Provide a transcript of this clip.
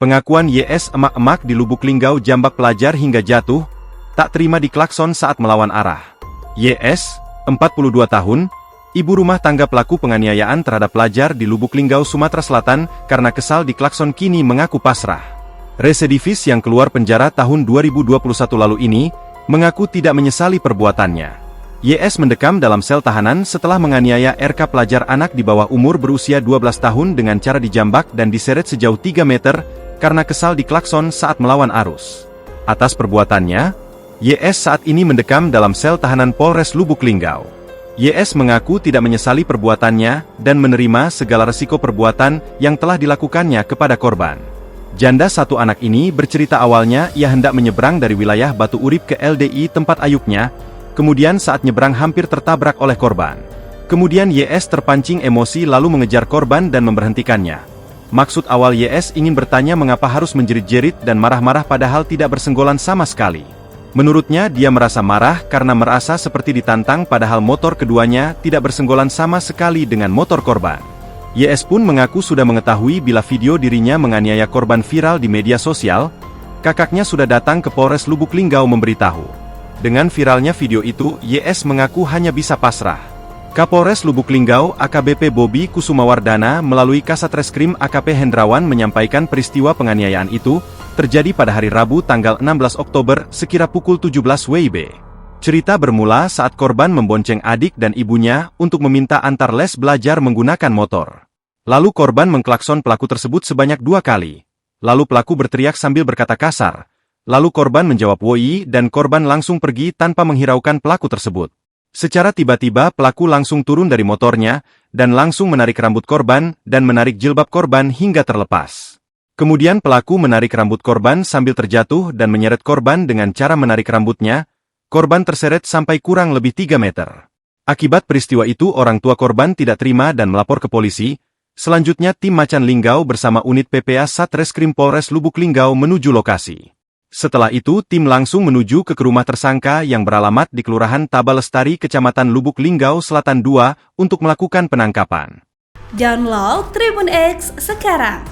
Pengakuan YS emak-emak di Lubuk Linggau jambak pelajar hingga jatuh, tak terima diklakson saat melawan arah. YS, 42 tahun, ibu rumah tangga pelaku penganiayaan terhadap pelajar di Lubuk Linggau, Sumatera Selatan, karena kesal diklakson kini mengaku pasrah. Residivis yang keluar penjara tahun 2021 lalu ini, mengaku tidak menyesali perbuatannya. YS mendekam dalam sel tahanan setelah menganiaya RK pelajar anak di bawah umur berusia 12 tahun dengan cara dijambak dan diseret sejauh 3 meter, karena kesal diklakson saat melawan arus. Atas perbuatannya, YS saat ini mendekam dalam sel tahanan Polres Lubuk Linggau. YS mengaku tidak menyesali perbuatannya dan menerima segala resiko perbuatan yang telah dilakukannya kepada korban. Janda satu anak ini bercerita awalnya ia hendak menyeberang dari wilayah Batu Urip ke LDI tempat ayubnya, kemudian saat nyebrang hampir tertabrak oleh korban. Kemudian YS terpancing emosi lalu mengejar korban dan memberhentikannya. Maksud awal YS ingin bertanya mengapa harus menjerit-jerit dan marah-marah padahal tidak bersenggolan sama sekali. Menurutnya dia merasa marah karena merasa seperti ditantang padahal motor keduanya tidak bersenggolan sama sekali dengan motor korban. YS pun mengaku sudah mengetahui bila video dirinya menganiaya korban viral di media sosial, kakaknya sudah datang ke Polres Lubuk Linggau memberitahu. Dengan viralnya video itu, YS mengaku hanya bisa pasrah. Kapolres Lubuk Linggau AKBP Bobi Kusumawardana melalui Kasat Reskrim AKP Hendrawan menyampaikan peristiwa penganiayaan itu terjadi pada hari Rabu tanggal 16 Oktober sekira pukul 17 WIB. Cerita bermula saat korban membonceng adik dan ibunya untuk meminta antar les belajar menggunakan motor. Lalu korban mengklakson pelaku tersebut sebanyak 2 kali. Lalu pelaku berteriak sambil berkata kasar. Lalu korban menjawab "woi" dan korban langsung pergi tanpa menghiraukan pelaku tersebut. Secara tiba-tiba pelaku langsung turun dari motornya, dan langsung menarik rambut korban, dan menarik jilbab korban hingga terlepas. Kemudian pelaku menarik rambut korban sambil terjatuh dan menyeret korban dengan cara menarik rambutnya. Korban terseret sampai kurang lebih 3 meter. Akibat peristiwa itu orang tua korban tidak terima dan melapor ke polisi. Selanjutnya tim Macan Linggau bersama unit PPA Satreskrim Polres Lubuk Linggau menuju lokasi. Setelah itu tim langsung menuju ke rumah tersangka yang beralamat di Kelurahan Tabalestari Kecamatan Lubuk Linggau Selatan 2 untuk melakukan penangkapan. Download Tribun X sekarang.